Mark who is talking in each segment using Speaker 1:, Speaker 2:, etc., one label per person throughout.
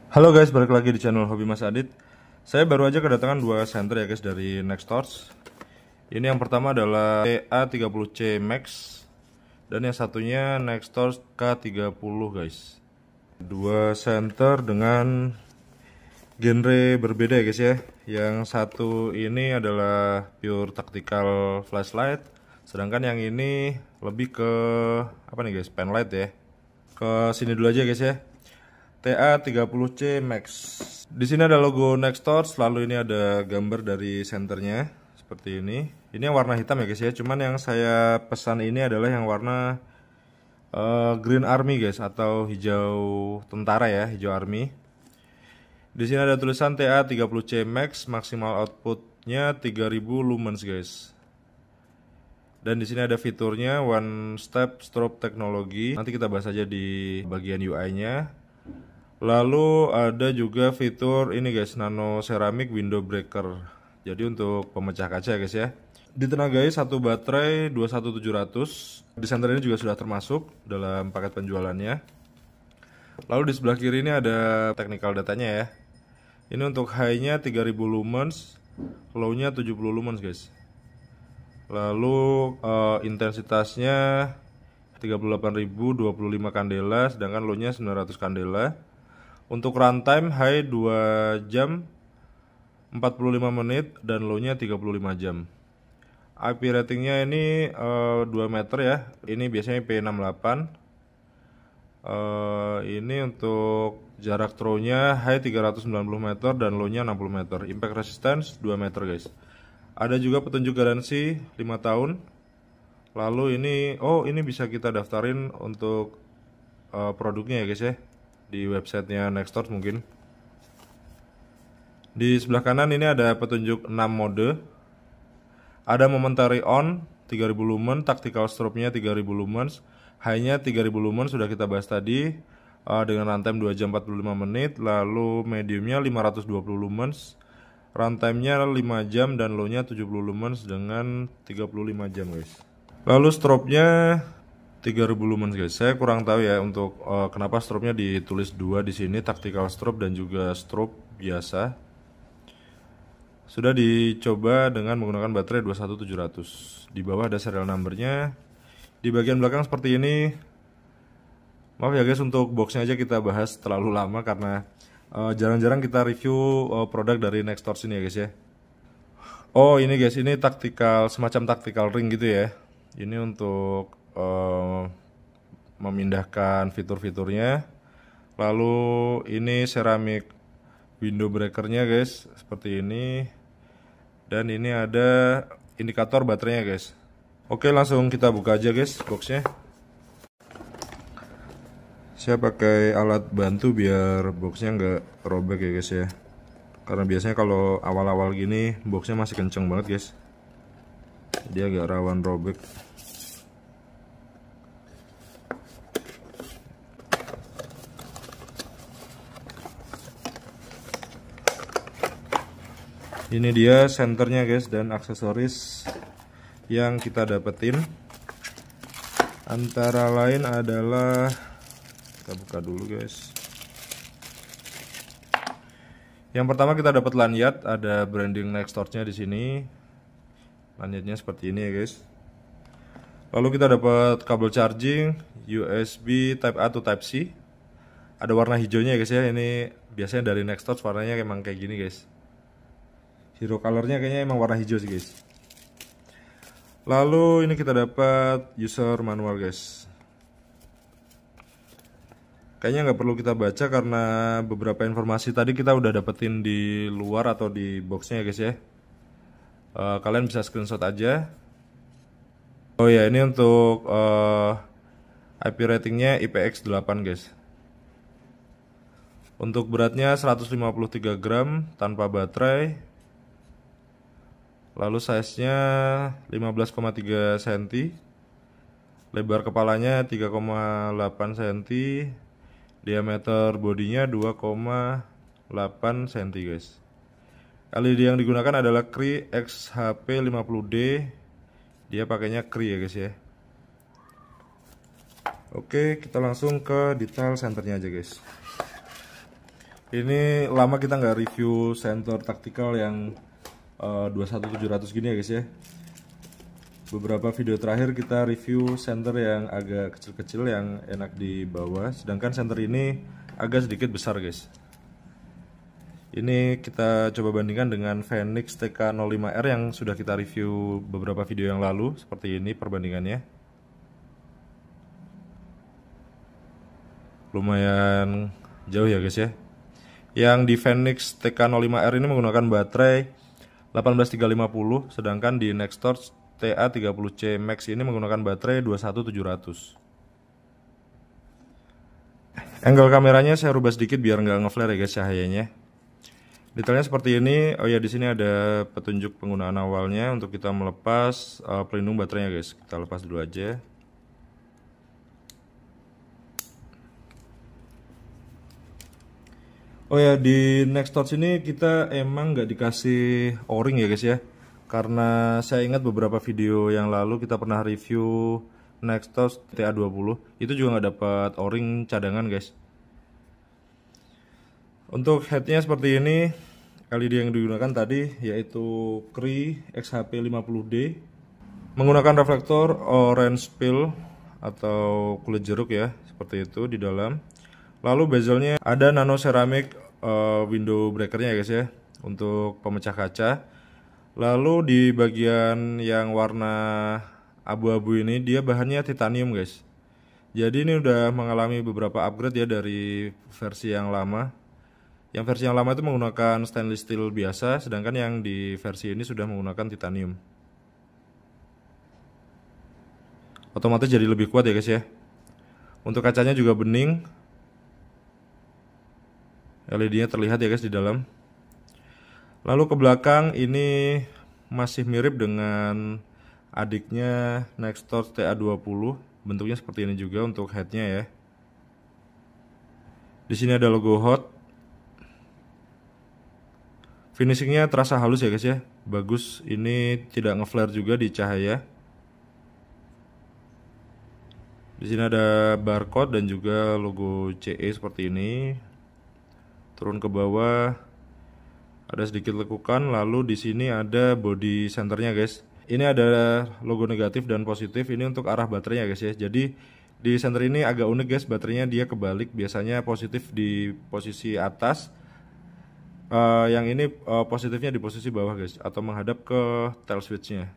Speaker 1: Halo guys, balik lagi di channel Hobi Mas Adit. Saya baru aja kedatangan dua senter ya guys dari Nextorch. Ini yang pertama adalah TA30C Max dan yang satunya Nextorch K30 guys. Dua senter dengan genre berbeda ya guys ya. Yang satu ini adalah pure tactical flashlight, sedangkan yang ini lebih ke apa nih guys, penlight ya. Ke sini dulu aja guys ya. TA30C Max. Di sini ada logo Nextorch, lalu ini ada gambar dari senternya seperti ini. Ini yang warna hitam ya guys ya. Cuman yang saya pesan ini adalah yang warna Green Army guys, atau hijau tentara ya, hijau army. Di sini ada tulisan TA30C Max, maksimal outputnya 3000 lumens guys. Dan di sini ada fiturnya one step strobe technology. Nanti kita bahas aja di bagian UI-nya. Lalu ada juga fitur ini guys, nano ceramic window breaker. Jadi untuk pemecah kaca guys ya. Ditenagai satu baterai 21700. Di senter ini juga sudah termasuk dalam paket penjualannya. Lalu di sebelah kiri ini ada technical datanya ya. Ini untuk high-nya 3000 lumens, low-nya 70 lumens guys. Lalu intensitasnya 38.025 kandela, sedangkan low-nya 900 kandela. Untuk runtime high 2 jam 45 menit dan low-nya 35 jam. IP ratingnya ini 2 meter ya. Ini biasanya IP68. Ini untuk jarak throw-nya high 390 meter dan low-nya 60 meter. Impact resistance 2 meter guys. Ada juga petunjuk garansi 5 tahun. Lalu ini bisa kita daftarin untuk produknya ya guys ya, di websitenya Nextorch mungkin. Di sebelah kanan ini ada petunjuk 6 mode. Ada momentary on 3000 lumen, tactical strobe-nya 3000 lumens, high-nya 3000 lumen sudah kita bahas tadi, dengan runtime 2 jam 45 menit. Lalu medium-nya 520 lumens, runtime-nya 5 jam dan low-nya 70 lumens dengan 35 jam guys. Lalu strobe-nya 3000 lumens guys. Saya kurang tahu ya untuk kenapa strobe-nya ditulis 2 di sini, tactical strobe dan juga strobe biasa. Sudah dicoba dengan menggunakan baterai 21700. Di bawah ada serial number-nya. Di bagian belakang seperti ini. Maaf ya guys, untuk boxnya aja kita bahas terlalu lama karena jarang-jarang kita review produk dari Nextorch ini ya guys ya. Oh ini guys, ini tactical, semacam tactical ring gitu ya. Ini untuk memindahkan fitur-fiturnya. Lalu ini ceramic window breakernya guys, seperti ini. Dan ini ada indikator baterainya guys. Oke, langsung kita buka aja guys boxnya. Saya pakai alat bantu biar boxnya nggak robek ya guys ya. Karena biasanya kalau awal-awal gini boxnya masih kenceng banget guys, dia agak rawan robek. Ini dia senternya guys dan aksesoris yang kita dapetin. Antara lain adalah, kita buka dulu guys. Yang pertama kita dapat lanyard, ada branding Nextorch-nya di sini. Lanyardnya seperti ini ya guys. Lalu kita dapat kabel charging USB Type A to Type C. Ada warna hijaunya ya guys ya. Ini biasanya dari Nextorch warnanya emang kayak gini guys. Hero colornya kayaknya emang warna hijau sih guys. Lalu ini kita dapat user manual guys. Kayaknya nggak perlu kita baca karena beberapa informasi tadi kita udah dapetin di luar atau di boxnya ya guys ya. Kalian bisa screenshot aja. Oh ya, ini untuk IP ratingnya IPX8 guys. Untuk beratnya 153 gram tanpa baterai. Lalu size-nya 15,3 cm. Lebar kepalanya 3,8 cm. Diameter bodinya 2,8 cm guys. LED yang digunakan adalah Cree XHP50D. Dia pakainya Cree ya guys ya. Oke, kita langsung ke detail senternya aja guys. Ini lama kita nggak review center taktikal yang 21700 gini ya guys ya. Beberapa video terakhir kita review center yang agak kecil-kecil yang enak dibawa, sedangkan center ini agak sedikit besar guys. Ini kita coba bandingkan dengan Phoenix TK05R yang sudah kita review beberapa video yang lalu. Seperti ini perbandingannya. Lumayan jauh ya guys ya. Yang di Phoenix TK05R ini menggunakan baterai 18350, sedangkan di Nextorch TA30C Max ini menggunakan baterai 21700. Angle kameranya saya rubah sedikit biar nggak ngeflare ya guys cahayanya. Detailnya seperti ini. Oh ya, di sini ada petunjuk penggunaan awalnya untuk kita melepas pelindung baterainya guys. Kita lepas dulu aja. Oh ya, di Nextorch ini kita emang nggak dikasih o-ring ya guys ya. Karena saya ingat beberapa video yang lalu kita pernah review Nextorch TA20, itu juga nggak dapat o-ring cadangan guys. Untuk headnya seperti ini, LED yang digunakan tadi yaitu Cree XHP50D, menggunakan reflektor orange peel atau kulit jeruk ya, seperti itu di dalam. Lalu bezelnya ada nano ceramic window breakernya ya guys ya, untuk pemecah kaca. Lalu di bagian yang warna abu-abu ini dia bahannya titanium guys. Jadi ini udah mengalami beberapa upgrade ya dari versi yang lama. Yang versi yang lama itu menggunakan stainless steel biasa, sedangkan yang di versi ini sudah menggunakan titanium. Otomatis jadi lebih kuat ya guys ya. Untuk kacanya juga bening. LED-nya terlihat ya guys di dalam. Lalu ke belakang ini masih mirip dengan adiknya Nextorch TA20. Bentuknya seperti ini juga untuk headnya ya. Di sini ada logo hot. Finishingnya terasa halus ya guys ya. Bagus, ini tidak ngeflare juga di cahaya. Di sini ada barcode dan juga logo CE seperti ini. Turun ke bawah ada sedikit lekukan, lalu di sini ada body centernya guys. Ini ada logo negatif dan positif, ini untuk arah baterainya guys ya. Jadi di center ini agak unik guys, baterainya dia kebalik, biasanya positif di posisi atas, yang ini positifnya di posisi bawah guys, atau menghadap ke tail switchnya.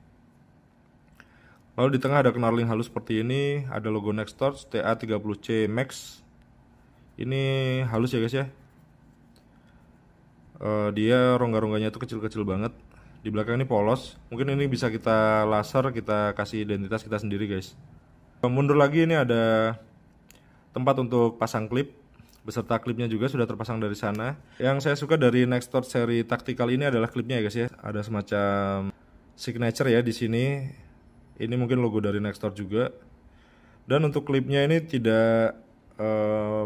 Speaker 1: Lalu di tengah ada knurling halus seperti ini, ada logo Nextorch TA30C Max. Ini halus ya guys ya. Dia rongga-rongganya itu kecil-kecil banget. Di belakang ini polos. Mungkin ini bisa kita laser, kita kasih identitas kita sendiri guys. Mundur lagi, ini ada tempat untuk pasang klip, beserta klipnya juga sudah terpasang dari sana. Yang saya suka dari Nextorch seri Tactical ini adalah klipnya ya guys ya. Ada semacam signature ya di sini. Ini mungkin logo dari Nextorch juga. Dan untuk klipnya ini tidak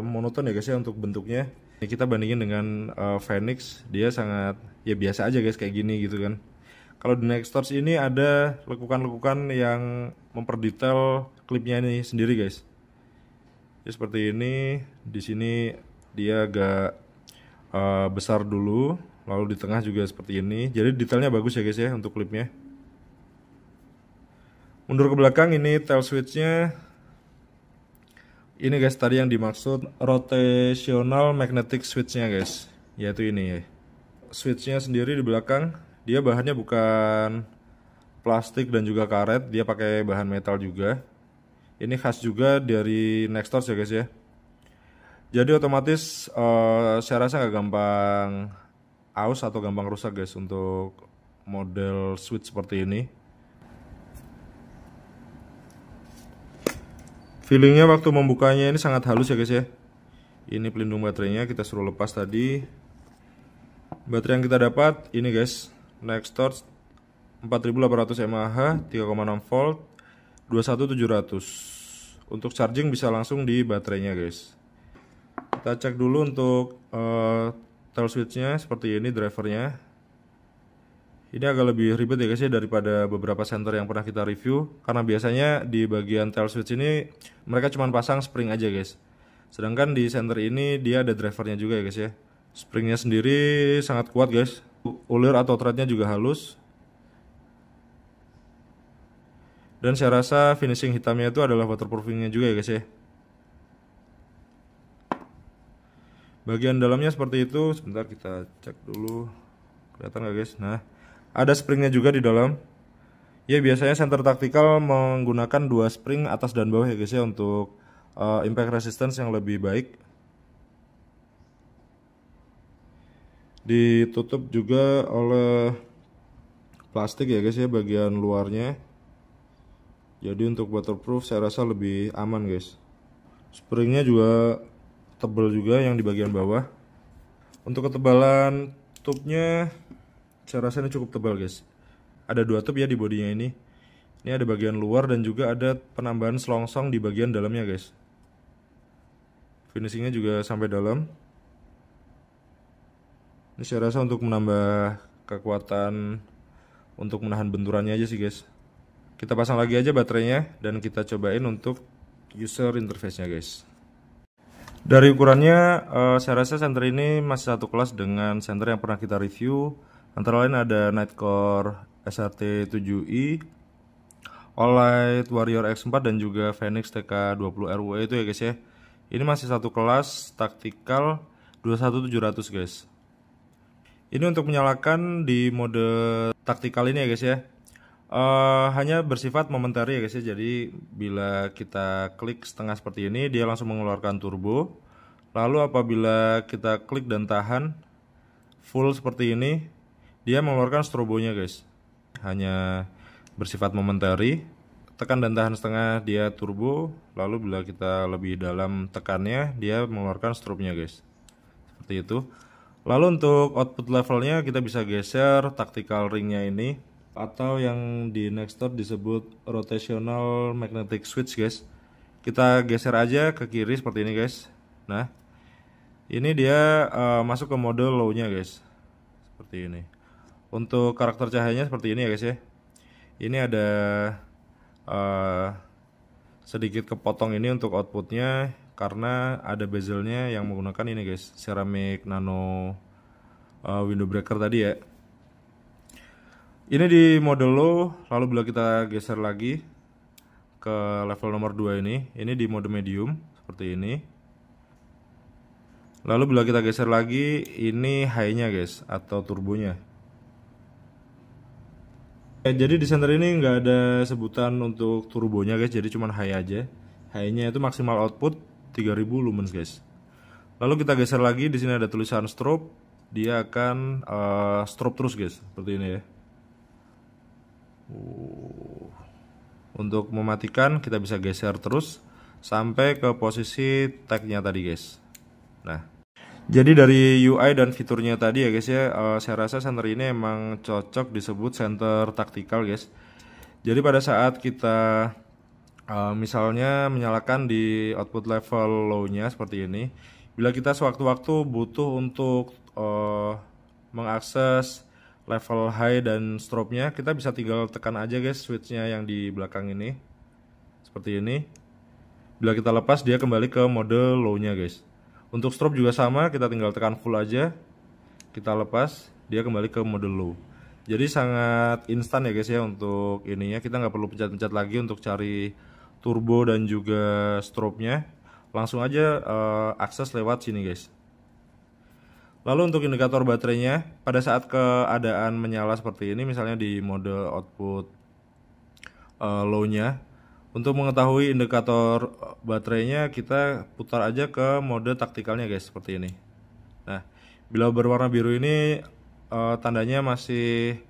Speaker 1: monoton ya guys ya untuk bentuknya. Kita bandingin dengan Phoenix, dia sangat ya biasa aja guys kayak gini gitu kan. Kalau di Nextorch ini ada lekukan-lekukan yang memperdetail klipnya ini sendiri guys. Ya, seperti ini. Di sini dia agak besar dulu, lalu di tengah juga seperti ini. Jadi detailnya bagus ya guys ya untuk klipnya. Mundur ke belakang, ini tail switchnya. Ini guys tadi yang dimaksud rotational magnetic switchnya guys, yaitu ini ya. Switchnya sendiri di belakang, dia bahannya bukan plastik dan juga karet, dia pakai bahan metal juga. Ini khas juga dari Nextorch ya guys ya. Jadi otomatis saya rasa nggak gampang aus atau gampang rusak guys untuk model switch seperti ini. Feelingnya waktu membukanya ini sangat halus ya guys ya. Ini pelindung baterainya, kita suruh lepas tadi. Baterai yang kita dapat ini guys, Nextorch 4800 mAh, 3,6 volt, 21700. Untuk charging bisa langsung di baterainya guys. Kita cek dulu untuk tail switchnya seperti ini, drivernya. Ini agak lebih ribet ya guys ya daripada beberapa center yang pernah kita review, karena biasanya di bagian tail switch ini mereka cuma pasang spring aja guys. Sedangkan di center ini dia ada drivernya juga ya guys ya. Springnya sendiri sangat kuat guys, ulir atau threadnya juga halus. Dan saya rasa finishing hitamnya itu adalah waterproofingnya juga ya guys ya. Bagian dalamnya seperti itu. Sebentar kita cek dulu, kelihatan nggak guys? Nah, ada springnya juga di dalam. Ya biasanya center taktikal menggunakan 2 spring atas dan bawah ya guys ya, untuk impact resistance yang lebih baik. Ditutup juga oleh plastik ya guys ya bagian luarnya. Jadi untuk waterproof saya rasa lebih aman guys. Springnya juga tebal juga yang di bagian bawah. Untuk ketebalan tubnya saya rasa ini cukup tebal guys. Ada 2 tub ya di bodinya ini. Ini ada bagian luar dan juga ada penambahan selongsong di bagian dalamnya guys. Finishingnya juga sampai dalam. Ini saya rasa untuk menambah kekuatan untuk menahan benturannya aja sih guys. Kita pasang lagi aja baterainya dan kita cobain untuk user interface-nya guys. Dari ukurannya saya rasa senter ini masih satu kelas dengan senter yang pernah kita review. Antara lain ada Nightcore SRT7i, Olight Warrior X4 dan juga Phoenix TK20RW itu ya guys ya. Ini masih satu kelas taktikal 21700 guys. Ini untuk menyalakan di mode taktikal ini ya guys ya. Hanya bersifat momentary ya guys ya. Jadi bila kita klik setengah seperti ini, dia langsung mengeluarkan turbo. Lalu apabila kita klik dan tahan full seperti ini, dia mengeluarkan strobonya guys. Hanya bersifat momentary. Tekan dan tahan setengah, dia turbo. Lalu bila kita lebih dalam tekannya, dia mengeluarkan strobenya guys. Seperti itu. Lalu untuk output levelnya kita bisa geser tactical ringnya ini, atau yang di Nextdoor disebut rotational magnetic switch guys. Kita geser aja ke kiri seperti ini guys. Nah, ini dia masuk ke mode low nya guys, seperti ini. Untuk karakter cahayanya seperti ini ya guys ya. Ini ada sedikit kepotong ini untuk outputnya, karena ada bezelnya yang menggunakan ini guys, ceramic nano window breaker tadi ya. Ini di mode low. Lalu bila kita geser lagi ke level nomor 2 ini di mode medium seperti ini. Lalu bila kita geser lagi, ini high nya guys, atau turbonya. Jadi di center ini nggak ada sebutan untuk turbonya guys, jadi cuma high aja. High nya itu maksimal output 3000 lumens guys. Lalu kita geser lagi, di sini ada tulisan strobe. Dia akan strobe terus guys, seperti ini ya. Untuk mematikan kita bisa geser terus sampai ke posisi tag-nya tadi guys. Nah, jadi dari UI dan fiturnya tadi ya guys ya, saya rasa center ini emang cocok disebut center taktikal guys. Jadi pada saat kita misalnya menyalakan di output level low-nya seperti ini, bila kita sewaktu-waktu butuh untuk mengakses level high dan strobe-nya, kita bisa tinggal tekan aja guys switch-nya yang di belakang ini, seperti ini. Bila kita lepas, dia kembali ke mode low-nya guys. Untuk strobe juga sama, kita tinggal tekan full aja, kita lepas, dia kembali ke mode low. Jadi sangat instan ya guys ya untuk ininya. Kita nggak perlu pencet-pencet lagi untuk cari turbo dan juga strobe-nya. Langsung aja akses lewat sini guys. Lalu untuk indikator baterainya, pada saat keadaan menyala seperti ini, misalnya di mode output low-nya, untuk mengetahui indikator baterainya kita putar aja ke mode taktikalnya guys, seperti ini. Nah, bila berwarna biru ini tandanya masih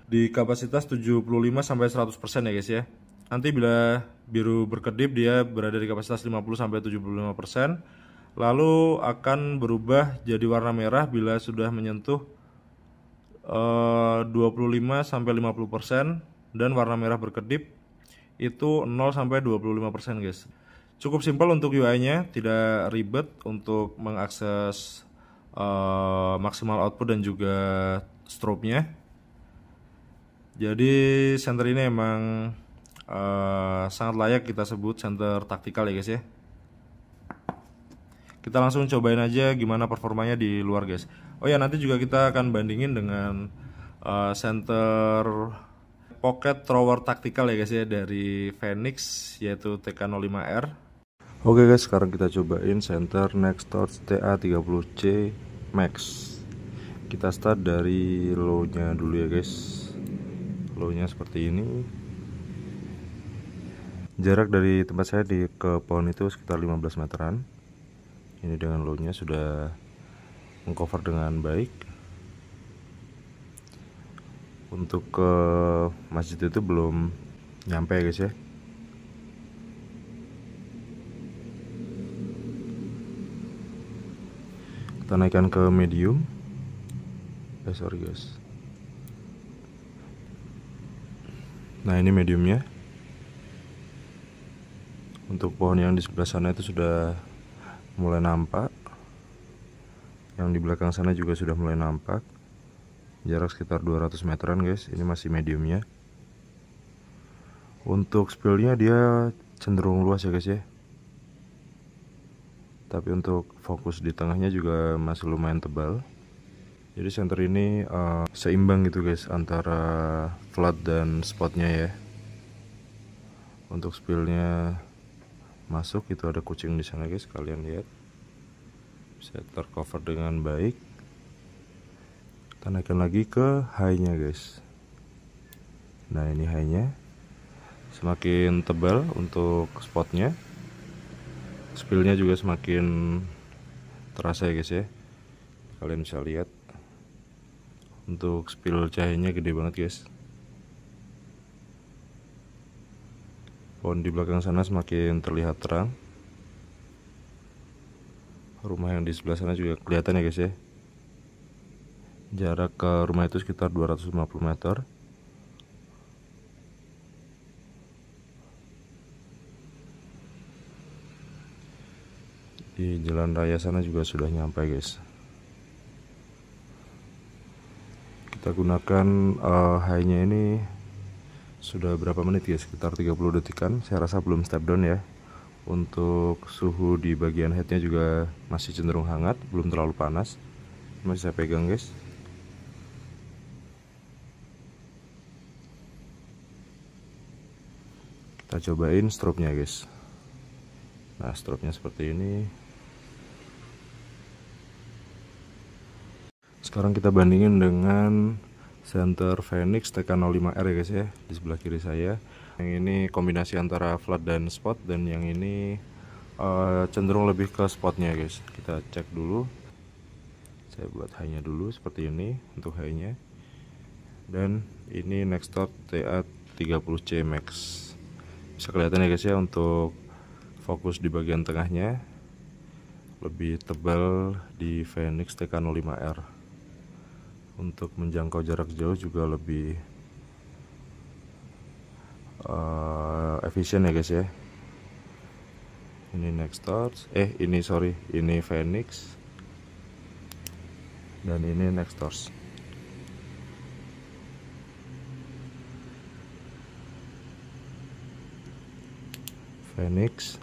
Speaker 1: di kapasitas 75-100% ya guys ya. Nanti bila biru berkedip, dia berada di kapasitas 50-75%. Lalu akan berubah jadi warna merah bila sudah menyentuh 25-50%, dan warna merah berkedip itu 0-25% guys. Cukup simpel untuk UI-nya, tidak ribet untuk mengakses maksimal output dan juga strobe-nya. Jadi center ini emang sangat layak kita sebut center taktikal ya guys ya. Kita langsung cobain aja gimana performanya di luar guys. Oh ya, nanti juga kita akan bandingin dengan center pocket thrower tactical ya guys ya, dari Phoenix, yaitu TK05R. Oke guys, sekarang kita cobain center Nextorch TA30C Max. Kita start dari low nya dulu ya guys. Low nya seperti ini. Jarak dari tempat saya ke pohon itu sekitar 15 meteran. Ini dengan low nya sudah mengcover dengan baik. Untuk ke masjid itu belum nyampe ya guys ya. Kita naikkan ke medium. Sorry guys. Nah, ini mediumnya. Untuk pohon yang di sebelah sana itu sudah mulai nampak. Yang di belakang sana juga sudah mulai nampak. Jarak sekitar 200 meteran guys. Ini masih mediumnya. Untuk spillnya dia cenderung luas ya guys ya. Tapi untuk fokus di tengahnya juga masih lumayan tebal. Jadi center ini seimbang gitu guys antara flat dan spotnya ya. Untuk spillnya masuk, itu ada kucing di sana guys, kalian lihat. Bisa tercover dengan baik. Kita naikkan lagi ke high-nya guys. Nah, ini high-nya semakin tebal untuk spotnya. Spillnya juga semakin terasa ya guys ya. Kalian bisa lihat. Untuk spill cahayanya gede banget guys. Pohon di belakang sana semakin terlihat terang. Rumah yang di sebelah sana juga kelihatan ya guys ya. Jarak ke rumah itu sekitar 250 meter. Di jalan raya sana juga sudah nyampe guys. Kita gunakan high-nya ini sudah berapa menit guys, sekitar 30 detikan. Saya rasa belum step down ya. Untuk suhu di bagian headnya juga masih cenderung hangat, belum terlalu panas. Masih saya pegang guys. Kita cobain strobe-nya guys. Nah, strobe-nya seperti ini. Sekarang kita bandingin dengan center Phoenix TK05R ya guys ya, di sebelah kiri saya. Yang ini kombinasi antara flat dan spot, dan yang ini cenderung lebih ke spotnya guys. Kita cek dulu. Saya buat high-nya dulu seperti ini untuk high-nya. Dan ini Nextorch TA30C Max. Bisa kelihatan ya guys ya, untuk fokus di bagian tengahnya lebih tebal di Phoenix TK05R. Untuk menjangkau jarak jauh juga lebih efisien ya guys ya. Ini Nextorch, ini Phoenix, dan ini Nextorch. Phoenix,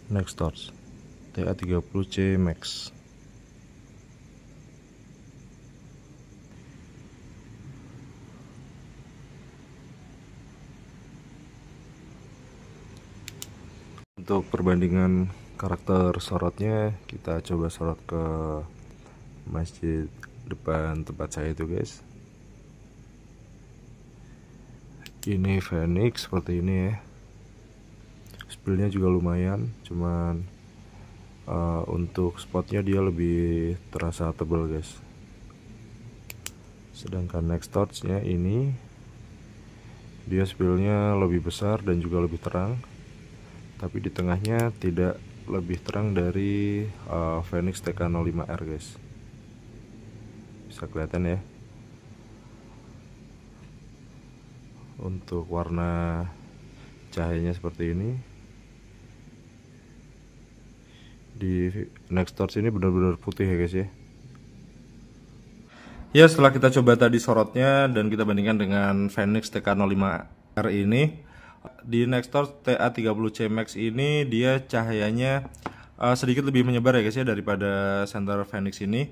Speaker 1: Nextorch TA30C Max. Untuk perbandingan karakter sorotnya, kita coba sorot ke masjid depan tempat saya itu guys. Ini Phoenix seperti ini ya. Spillnya juga lumayan, cuman untuk spotnya dia lebih terasa tebal guys. Sedangkan Nextorch-nya ini dia spillnya lebih besar dan juga lebih terang, tapi di tengahnya tidak lebih terang dari Phoenix TK05R guys. Bisa kelihatan ya. Untuk warna cahayanya seperti ini. Di Nextorch ini benar-benar putih ya guys ya. Ya, setelah kita coba tadi sorotnya dan kita bandingkan dengan Phoenix TK05 ini di Nextdoor TA30C Max ini dia cahayanya sedikit lebih menyebar ya guys ya daripada Center Phoenix ini,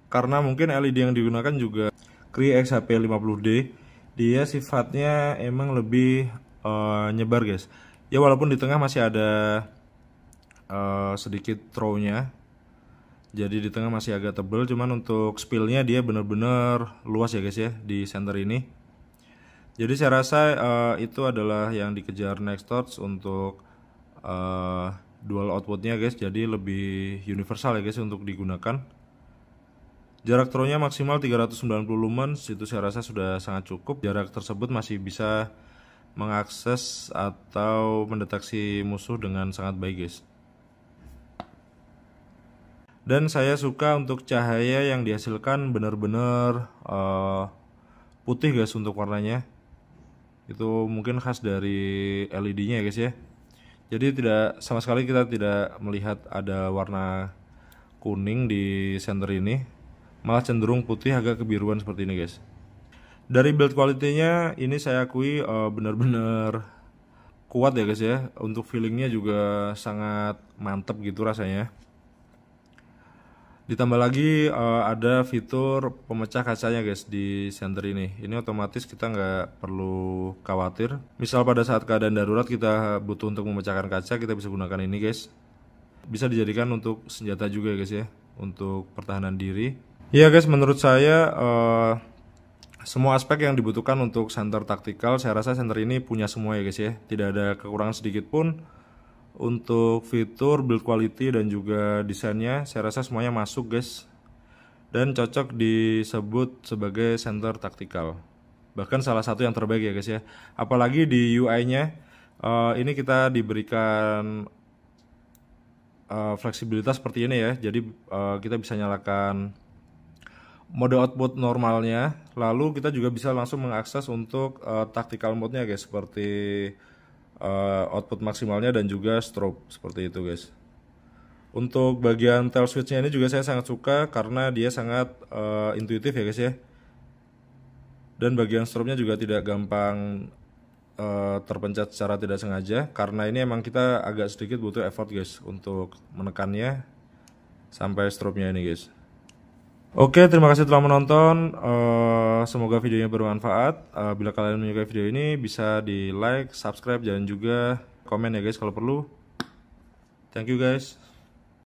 Speaker 1: karena mungkin LED yang digunakan juga Cree XHP50D, dia sifatnya emang lebih nyebar guys ya, walaupun di tengah masih ada sedikit throw-nya, jadi di tengah masih agak tebal, cuman untuk spillnya dia benar-benar luas ya guys ya di center ini. Jadi saya rasa itu adalah yang dikejar Nextdoor untuk dual outputnya guys, jadi lebih universal ya guys untuk digunakan. Jarak throw-nya maksimal 390 lumens, itu saya rasa sudah sangat cukup. Jarak tersebut masih bisa mengakses atau mendeteksi musuh dengan sangat baik guys. Dan saya suka untuk cahaya yang dihasilkan benar-benar putih guys untuk warnanya. Itu mungkin khas dari LED-nya ya guys ya. Jadi sama sekali kita tidak melihat ada warna kuning di center ini, malah cenderung putih agak kebiruan seperti ini guys. Dari build quality-nya ini saya akui benar-benar kuat ya guys ya. Untuk feelingnya juga sangat mantep gitu rasanya. Ditambah lagi ada fitur pemecah kacanya guys di center ini. Ini otomatis kita nggak perlu khawatir. Misal pada saat keadaan darurat kita butuh untuk memecahkan kaca, kita bisa gunakan ini guys. Bisa dijadikan untuk senjata juga guys ya, untuk pertahanan diri. Ya guys, menurut saya semua aspek yang dibutuhkan untuk center taktikal, saya rasa center ini punya semua ya guys ya. Tidak ada kekurangan sedikit pun. Untuk fitur, build quality, dan juga desainnya saya rasa semuanya masuk guys, dan cocok disebut sebagai center taktikal, bahkan salah satu yang terbaik ya guys ya. Apalagi di UI nya ini kita diberikan fleksibilitas seperti ini ya. Jadi kita bisa nyalakan mode output normalnya, lalu kita juga bisa langsung mengakses untuk tactical mode nya guys, seperti output maksimalnya dan juga strobe seperti itu guys. Untuk bagian tail switch-nya ini juga saya sangat suka karena dia sangat intuitif ya guys ya. Dan bagian strobe-nya juga tidak gampang terpencet secara tidak sengaja, karena ini emang kita agak sedikit butuh effort guys untuk menekannya sampai strobe-nya ini guys. Oke, terima kasih telah menonton. Semoga videonya bermanfaat. Bila kalian menyukai video ini, bisa di like, subscribe, dan juga komen ya guys kalau perlu. Thank you guys.